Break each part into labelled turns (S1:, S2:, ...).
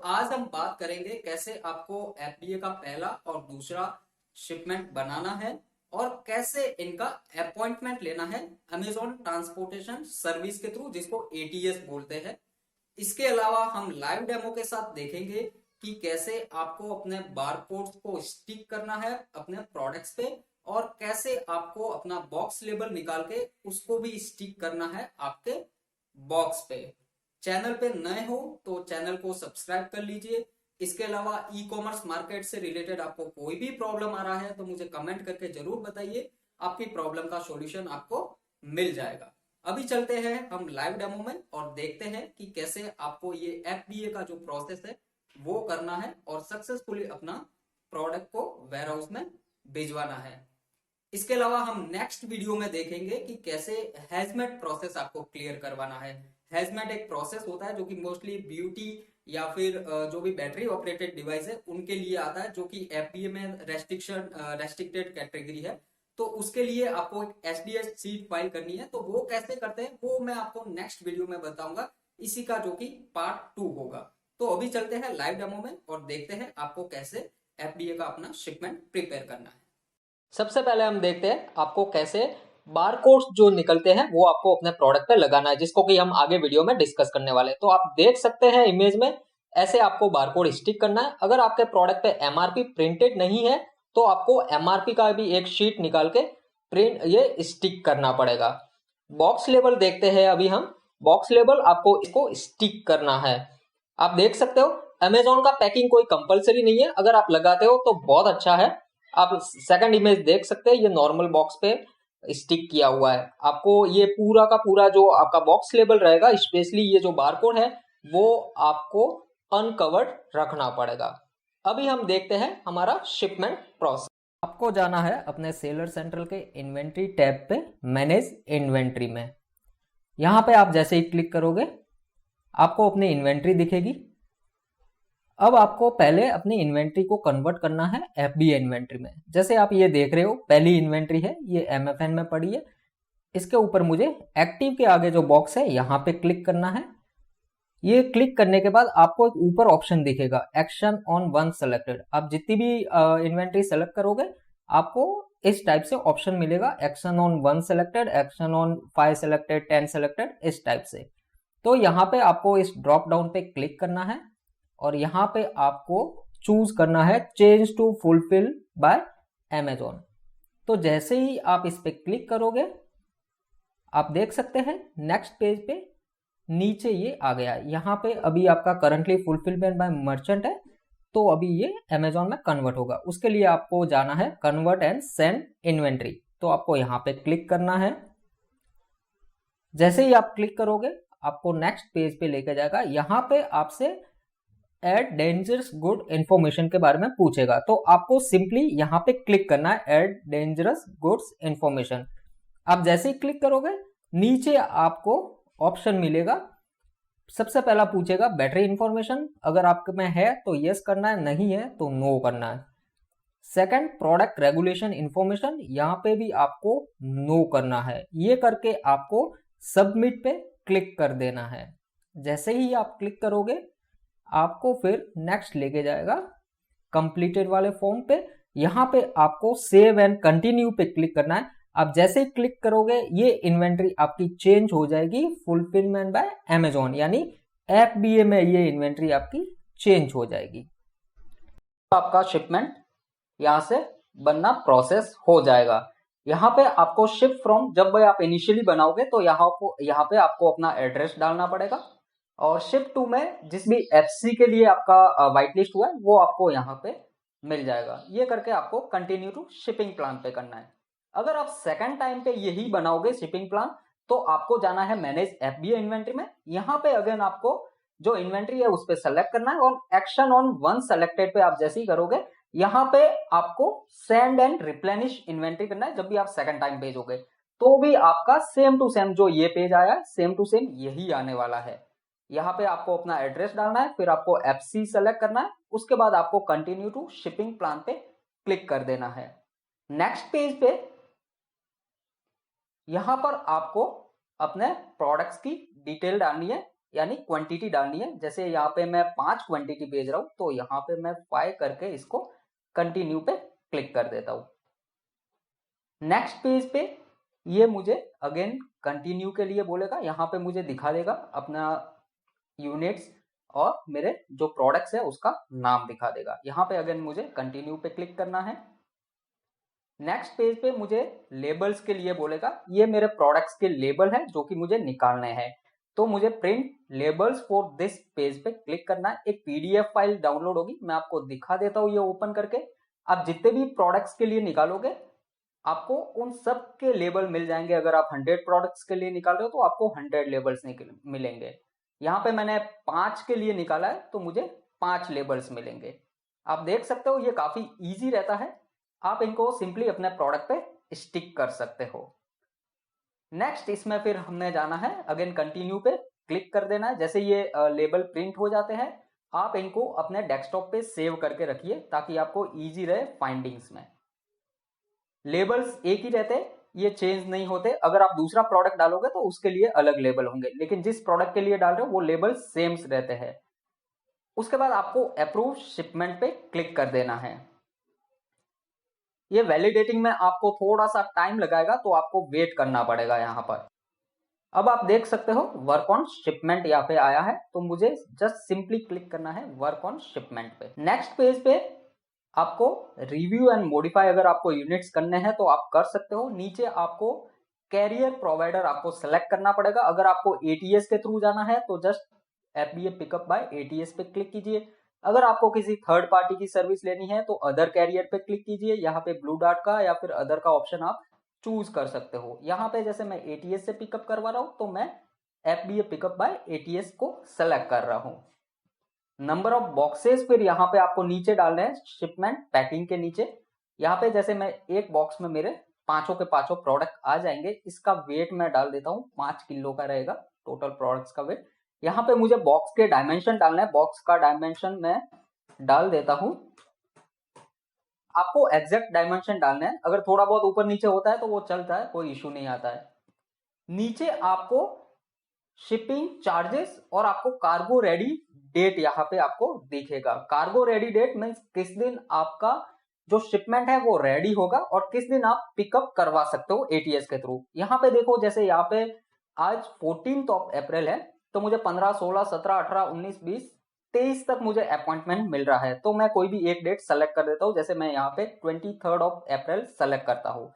S1: आज हम बात करेंगे कैसे आपको एफडीए का पहला और दूसरा शिपमेंट बनाना है और कैसे इनका अपॉइंटमेंट लेना है अमेजॉन ट्रांसपोर्टेशन सर्विस के थ्रू, जिसको एटीएस बोलते हैं। इसके अलावा हम लाइव डेमो के साथ देखेंगे कि कैसे आपको अपने बारकोड्स को स्टिक करना है अपने प्रोडक्ट्स पे और कैसे आपको अपना बॉक्स लेबल निकाल के उसको भी स्टिक करना है आपके बॉक्स पे। चैनल पे नए हो तो चैनल को सब्सक्राइब कर लीजिए। इसके अलावा ई कॉमर्स मार्केट से रिलेटेड आपको कोई भी प्रॉब्लम आ रहा है तो मुझे कमेंट करके जरूर बताइए, आपकी प्रॉब्लम का सॉल्यूशन आपको मिल जाएगा। अभी चलते हैं हम लाइव डेमो में और देखते हैं कि कैसे आपको ये एफडीए का जो प्रोसेस है वो करना है और सक्सेसफुली अपना प्रोडक्ट को वेयर हाउस में भिजवाना है। इसके अलावा हम नेक्स्ट वीडियो में देखेंगे कि कैसे हैजमेट प्रोसेस आपको क्लियर करवाना है। हैजमेट एक प्रोसेस होता है जो कि मोस्टली ब्यूटी या फिर जो भी बैटरी ऑपरेटेड डिवाइस है उनके लिए आता है, जो कि एफडीए में रेस्ट्रिक्टेड कैटेगरी है। तो उसके लिए आपको एक एसडीएस सीट फाइल करनी है, तो वो कैसे करते हैं वो मैं आपको नेक्स्ट वीडियो में बताऊंगा, इसी का जो कि पार्ट 2 होगा। तो अभी चलते हैं लाइव डेमो में और देखते हैं आपको कैसे एफडीए का अपना शिपमेंट प्रिपेयर करना है। सबसे पहले हम देखते हैं आपको कैसे बारकोड्स जो निकलते हैं वो आपको अपने प्रोडक्ट पे लगाना है, जिसको कि हम आगे वीडियो में डिस्कस करने वाले हैं। तो आप देख सकते हैं इमेज में ऐसे आपको बारकोड स्टिक करना है। अगर आपके प्रोडक्ट पे एमआरपी प्रिंटेड नहीं है तो आपको एमआरपी का भी एक शीट निकाल के प्रिंट ये स्टिक करना पड़ेगा। बॉक्स लेबल देखते हैं अभी हम। बॉक्स लेबल आपको इसको स्टिक करना है। आप देख सकते हो अमेजोन का पैकिंग कोई कंपलसरी नहीं है, अगर आप लगाते हो तो बहुत अच्छा है। आप सेकंड इमेज देख सकते हैं, ये नॉर्मल बॉक्स पे स्टिक किया हुआ है। आपको ये पूरा का पूरा जो आपका बॉक्स लेबल रहेगा, स्पेशली ये जो बारकोड है वो आपको अनकवर्ड रखना पड़ेगा। अभी हम देखते हैं हमारा शिपमेंट प्रोसेस। आपको जाना है अपने सेलर सेंट्रल के इन्वेंट्री टैब पे, मैनेज इन्वेंट्री में। यहां पे आप जैसे ही क्लिक करोगे आपको अपनी इन्वेंट्री दिखेगी। अब आपको पहले अपनी इन्वेंट्री को कन्वर्ट करना है एफबीए इन्वेंट्री में। जैसे आप ये देख रहे हो पहली इन्वेंट्री है, ये एमएफएन में पड़ी है। इसके ऊपर मुझे एक्टिव के आगे जो बॉक्स है यहाँ पे क्लिक करना है। ये क्लिक करने के बाद आपको एक ऊपर ऑप्शन दिखेगा, एक्शन ऑन वन सेलेक्टेड। आप जितनी भी इन्वेंट्री सेलेक्ट करोगे आपको इस टाइप से ऑप्शन मिलेगा, action on one selected, action on 5 selected, 10 selected, इस टाइप से। तो यहाँ पे आपको इस ड्रॉप डाउन पे क्लिक करना है और यहाँ पे आपको चूज करना है change to fulfil by Amazon. तो जैसे ही आप इस पे क्लिक करोगे आप देख सकते हैं नेक्स्ट पेज पे नीचे ये आ गया। यहाँ पे अभी आपका करंटली फुलफिलमेंट बाय मर्चेंट है, तो अभी ये अमेजोन में कन्वर्ट होगा। उसके लिए आपको जाना है कन्वर्ट एंड सेंड इन्वेंट्री, तो आपको यहाँ पे क्लिक करना है। जैसे ही आप क्लिक करोगे आपको नेक्स्ट पेज पे लेकर जाएगा। यहाँ पे आपसे एड डेंजरस गुड इंफॉर्मेशन के बारे में पूछेगा, तो आपको सिंपली यहाँ पे क्लिक करना है एड डेंजरस गुड्स इंफॉर्मेशन। आप जैसे ही क्लिक करोगे नीचे आपको ऑप्शन मिलेगा। सबसे पहला पूछेगा बैटरी इंफॉर्मेशन, अगर आपके में है तो यस करना है, नहीं है तो नो करना है। सेकंड प्रोडक्ट रेगुलेशन इंफॉर्मेशन, यहाँ पे भी आपको नो करना है। ये करके आपको सबमिट पे क्लिक कर देना है। जैसे ही आप क्लिक करोगे आपको फिर नेक्स्ट लेके जाएगा कंप्लीटेड वाले फॉर्म पे। यहाँ पे आपको सेव एंड कंटिन्यू पे क्लिक करना है। आप जैसे ही क्लिक करोगे ये इन्वेंट्री आपकी चेंज हो जाएगी फुलफिलमेंट बाय अमेजोन, यानी एफबीए में ये इन्वेंट्री आपकी चेंज हो जाएगी। तो आपका शिपमेंट यहाँ से बनना प्रोसेस हो जाएगा। यहाँ पे आपको शिप फ्रॉम जब आप इनिशियली बनाओगे तो यहाँ पे आपको अपना एड्रेस डालना पड़ेगा और शिप टू में जिस भी एफसी के लिए आपका व्हाइट लिस्ट हुआ है वो आपको यहाँ पे मिल जाएगा। ये करके आपको कंटिन्यू टू शिपिंग प्लान पे करना है। अगर आप सेकंड टाइम पे यही बनाओगे शिपिंग प्लान तो आपको जाना है मैनेज एफबीए इन्वेंट्री में। यहाँ पे अगेन आपको जो इन्वेंट्री है उस पर सेलेक्ट करना है और एक्शन ऑन वन सेलेक्टेड पे आप जैसे ही करोगे यहाँ पे आपको सेंड एंड रिप्लेनिश इन्वेंट्री करना है। जब भी आप सेकंड टाइम भेजोगे तो भी आपका सेम टू सेम जो ये पेज आया सेम टू सेम यही आने वाला है। यहाँ पे आपको अपना एड्रेस डालना है, फिर आपको एफसी सेलेक्ट करना है, उसके बाद आपको कंटिन्यू टू शिपिंग प्लान पे क्लिक कर देना है। नेक्स्ट पेज पे यहाँ पर आपको अपने प्रोडक्ट्स की डिटेल डालनी है। यानी क्वांटिटी डालनी है। जैसे यहाँ पे मैं 5 क्वांटिटी भेज रहा हूँ, तो यहाँ पे मैं 5 करके इसको कंटिन्यू पे क्लिक कर देता हूँ। नेक्स्ट पेज पे ये मुझे अगेन कंटिन्यू के लिए बोलेगा, यहाँ पे मुझे दिखा देगा अपना यूनिट्स और मेरे जो प्रोडक्ट्स है उसका नाम दिखा देगा। यहाँ पे अगेन मुझे कंटिन्यू पे क्लिक करना है। नेक्स्ट पेज पे मुझे लेबल्स के लिए बोलेगा, ये मेरे प्रोडक्ट्स के लेबल है जो कि मुझे निकालने हैं। तो मुझे print labels for this page पे क्लिक करना है। एक पीडीएफ फाइल डाउनलोड होगी, मैं आपको दिखा देता हूँ ये ओपन करके। आप जितने भी प्रोडक्ट्स के लिए निकालोगे आपको उन सब के लेबल मिल जाएंगे। अगर आप 100 प्रोडक्ट्स के लिए निकाल रहे हो तो आपको 100 लेबल्स मिलेंगे। यहाँ पे मैंने 5 के लिए निकाला है तो मुझे 5 लेबल्स मिलेंगे। आप देख सकते हो ये काफी इजी रहता है, आप इनको सिंपली अपने प्रोडक्ट पे स्टिक कर सकते हो। नेक्स्ट इसमें फिर हमने जाना है अगेन कंटिन्यू पे क्लिक कर देना है। जैसे ये लेबल प्रिंट हो जाते हैं आप इनको अपने डेस्कटॉप पे सेव करके रखिए ताकि आपको इजी रहे फाइंडिंग्स में। लेबल्स एक ही रहते, ये चेंज नहीं होते। अगर आप दूसरा प्रोडक्ट डालोगे तो उसके लिए अलग लेबल होंगे, लेकिन जिस प्रोडक्ट के लिए डाल रहे हो वो लेबल सेम रहते हैं। उसके बाद आपको अप्रूव शिपमेंट पे क्लिक कर देना है। ये वैलिडेटिंग में आपको थोड़ा सा टाइम लगाएगा तो आपको वेट करना पड़ेगा यहाँ पर। अब आप देख सकते हो वर्क ऑन शिपमेंट यहाँ पे आया है, तो मुझे जस्ट सिंपली क्लिक करना है वर्क ऑन शिपमेंट पे। नेक्स्ट पेज पे आपको रिव्यू एंड मॉडिफाई अगर आपको यूनिट्स करने हैं तो आप कर सकते हो। नीचे आपको कैरियर प्रोवाइडर आपको सेलेक्ट करना पड़ेगा। अगर आपको एटीएस के थ्रू जाना है तो just FBA pickup by ATS पे क्लिक कीजिए। अगर आपको किसी थर्ड पार्टी की सर्विस लेनी है तो अदर कैरियर पे क्लिक कीजिए। यहाँ पे ब्लू डॉट का या फिर अदर का ऑप्शन आप चूज कर सकते हो। यहाँ पे जैसे मैं एटीएस से पिकअप करवा रहा हूँ तो मैं एफबीए पिकअप बाय एटीएस को सेलेक्ट कर रहा हूँ। नंबर ऑफ बॉक्सेस फिर यहाँ पे आपको नीचे डालने हैं शिपमेंट पैकिंग के नीचे। यहाँ पे जैसे मैं एक बॉक्स में मेरे पांचों के पांचों प्रोडक्ट आ जाएंगे। इसका वेट मैं डाल देता हूँ 5 किलो का रहेगा टोटल प्रोडक्ट्स का वेट। यहाँ पे मुझे बॉक्स के डायमेंशन डालना है, बॉक्स का डायमेंशन मैं डाल देता हूँ। आपको एग्जैक्ट डायमेंशन डालना है, अगर थोड़ा बहुत ऊपर नीचे होता है तो वो चलता है, कोई इश्यू नहीं आता है। नीचे आपको शिपिंग चार्जेस और आपको कार्गो रेडी डेट यहाँ पे आपको दिखेगा। कार्गो रेडी डेट मीन्स किस दिन आपका जो शिपमेंट है वो रेडी होगा और किस दिन आप पिकअप करवा सकते हो एटीएस के थ्रू। यहाँ पे देखो जैसे यहाँ पे आज 14 अप्रैल है तो मुझे 15, 16, 17, 18, 19, 20, 23 तक मुझे अपॉइंटमेंट मिल रहा है। तो मैं कोई भी एक डेट सेलेक्ट कर देता हूँ। जैसे मैं यहाँ पे 23 अप्रैल सेलेक्ट करता हूँ।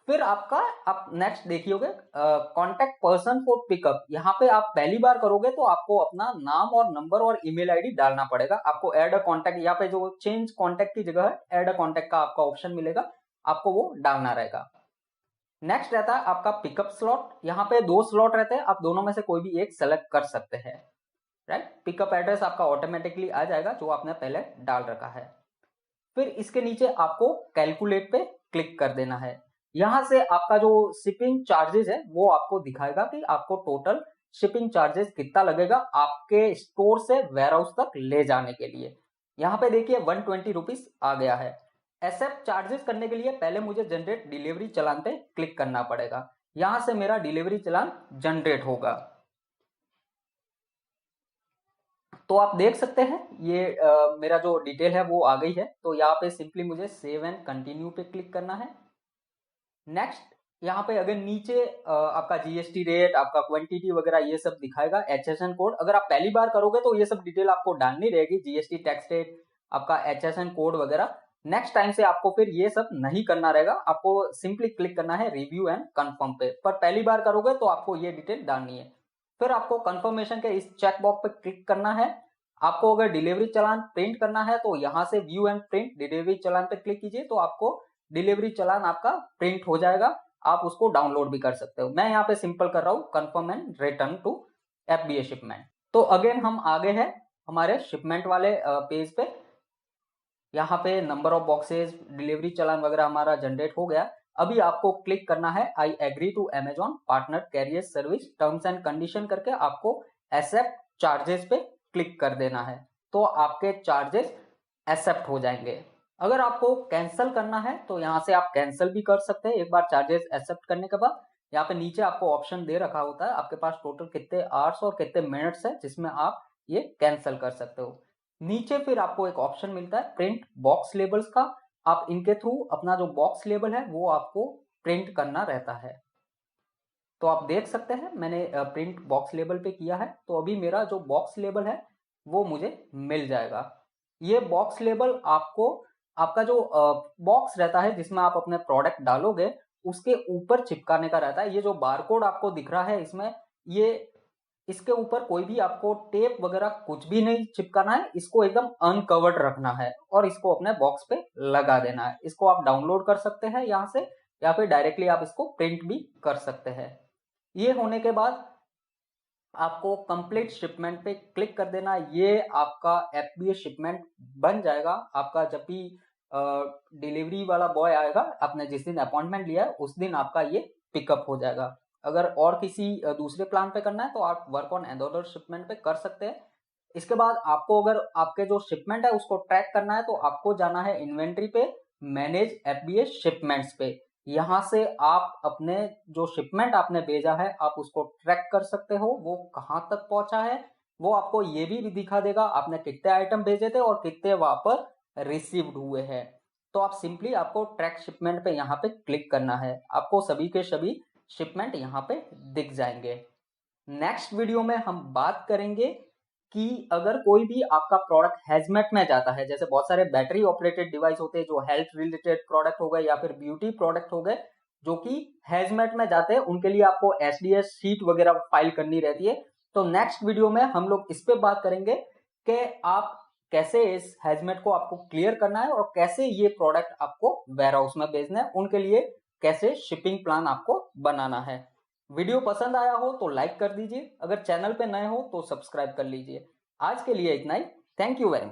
S1: फिर आपका आप नेक्स्ट देखियोगे कॉन्टेक्ट पर्सन फॉर पिकअप। यहाँ पे आप पहली बार करोगे तो आपको अपना नाम और नंबर और ईमेल आईडी डालना पड़ेगा। आपको ऐड अ कॉन्टेक्ट, यहाँ पे जो चेंज कॉन्टेक्ट की जगह है ऐड अ कॉन्टेक्ट का आपका ऑप्शन मिलेगा, आपको वो डालना रहेगा। नेक्स्ट रहता है आपका पिकअप स्लॉट। यहाँ पे 2 स्लॉट रहते हैं, आप दोनों में से कोई भी एक सेलेक्ट कर सकते हैं। राइट, पिकअप एड्रेस आपका ऑटोमेटिकली आ जाएगा जो आपने पहले डाल रखा है। फिर इसके नीचे आपको कैलकुलेट पे क्लिक कर देना है। यहां से आपका जो शिपिंग चार्जेस है वो आपको दिखाएगा कि आपको टोटल शिपिंग चार्जेस कितना लगेगा आपके स्टोर से वेयर हाउस तक ले जाने के लिए। यहाँ पे देखिए 120 रुपीज आ गया है। एक्सेप्ट चार्जेस करने के लिए पहले मुझे जनरेट डिलीवरी चालान पे क्लिक करना पड़ेगा। यहां से मेरा डिलीवरी चालान जनरेट होगा। तो आप देख सकते हैं ये मेरा जो डिटेल है वो आ गई है। तो यहाँ पे सिंपली मुझे सेव एंड कंटिन्यू पे क्लिक करना है। नेक्स्ट यहाँ पे अगर नीचे आपका जीएसटी रेट, आपका क्वांटिटी वगैरह ये सब दिखाएगा, एचएसएन कोड। अगर आप पहली बार करोगे तो ये सब डिटेल आपको डालनी रहेगी, जीएसटी टैक्स रेट, आपका एचएसएन कोड वगैरह। नेक्स्ट टाइम से आपको फिर ये सब नहीं करना रहेगा, आपको सिंपली क्लिक करना है रिव्यू एंड कंफर्म पे। पर पहली बार करोगे तो आपको ये डिटेल डालनी है। फिर आपको कंफर्मेशन के इस चेक बॉक्स पे क्लिक करना है। आपको अगर डिलीवरी चालान प्रिंट करना है तो यहाँ से व्यू एंड प्रिंट डिलीवरी चालान पे क्लिक कीजिए, तो आपको डिलीवरी चालान आपका प्रिंट हो जाएगा। आप उसको डाउनलोड भी कर सकते हो। मैं यहाँ पे सिंपल कर रहा हूँ confirm and return to FBA shipment. तो अगेन हम आगे हैं हमारे शिपमेंट वाले पेज पे। यहाँ पे नंबर ऑफ बॉक्सेस, डिलीवरी चालान वगैरह हमारा जनरेट हो गया। अभी आपको क्लिक करना है I agree to Amazon partner carrier service terms and condition करके आपको एक्सेप्ट चार्जेस पे क्लिक कर देना है, तो आपके चार्जेस एक्सेप्ट हो जाएंगे। अगर आपको कैंसिल करना है तो यहाँ से आप कैंसिल भी कर सकते हैं एक बार चार्जेस एक्सेप्ट करने के बाद। यहाँ पे नीचे आपको ऑप्शन दे रखा होता है आपके पास टोटल कितने आवर्स और कितने मिनट्स है जिसमें आप ये कैंसिल कर सकते हो। नीचे फिर आपको एक ऑप्शन मिलता है प्रिंट बॉक्स लेबल्स का, आप इनके थ्रू अपना जो बॉक्स लेबल है वो आपको प्रिंट करना रहता है। तो आप देख सकते हैं मैंने प्रिंट बॉक्स लेबल पे किया है, तो अभी मेरा जो बॉक्स लेबल है वो मुझे मिल जाएगा। ये बॉक्स लेबल आपको आपका जो बॉक्स रहता है जिसमें आप अपने प्रोडक्ट डालोगे उसके ऊपर चिपकाने का रहता है। ये जो बारकोड आपको दिख रहा है इसमें, ये इसके ऊपर कोई भी आपको टेप वगैरह कुछ भी नहीं चिपकाना है, इसको एकदम अनकवर्ड रखना है और इसको अपने बॉक्स पे लगा देना है। इसको आप डाउनलोड कर सकते हैं यहाँ से, या फिर डायरेक्टली आप इसको प्रिंट भी कर सकते हैं। ये होने के बाद आपको कंप्लीट शिपमेंट पे क्लिक कर देना। ये आपका एफबीए शिपमेंट बन जाएगा। आपका जब भी डिलीवरी वाला बॉय आएगा, आपने जिस दिन अपॉइंटमेंट लिया है उस दिन आपका ये पिकअप हो जाएगा। अगर और किसी दूसरे प्लान पे करना है तो आप वर्क ऑन अदर शिपमेंट पे कर सकते हैं। इसके बाद आपको अगर आपके जो शिपमेंट है उसको ट्रैक करना है तो आपको जाना है इन्वेंट्री पे, मैनेज एफबीए शिपमेंट्स पे। यहाँ से आप अपने जो शिपमेंट आपने भेजा है आप उसको ट्रैक कर सकते हो, वो कहाँ तक पहुंचा है। वो आपको ये भी दिखा देगा आपने कितने आइटम भेजे थे और कितने वहां पर रिसीव्ड हुए हैं। तो आप सिंपली आपको ट्रैक शिपमेंट पे यहाँ पे क्लिक करना है, आपको सभी के सभी शिपमेंट यहाँ पे दिख जाएंगे। नेक्स्ट वीडियो में हम बात करेंगे कि अगर कोई भी आपका प्रोडक्ट हैजमेट में जाता है, जैसे बहुत सारे बैटरी ऑपरेटेड डिवाइस होते हैं जो हेल्थ रिलेटेड प्रोडक्ट हो गए या फिर ब्यूटी प्रोडक्ट हो गए जो कि हैजमेट में जाते हैं, उनके लिए आपको एसडीएस शीट वगैरह फाइल करनी रहती है। तो नेक्स्ट वीडियो में हम लोग इस पे बात करेंगे कि आप कैसे इस हैजमेट को आपको क्लियर करना है और कैसे ये प्रोडक्ट आपको वेयर हाउस में भेजना है, उनके लिए कैसे शिपिंग प्लान आपको बनाना है। वीडियो पसंद आया हो तो लाइक कर दीजिए, अगर चैनल पे नए हो तो सब्सक्राइब कर लीजिए। आज के लिए इतना ही। Thank you very much.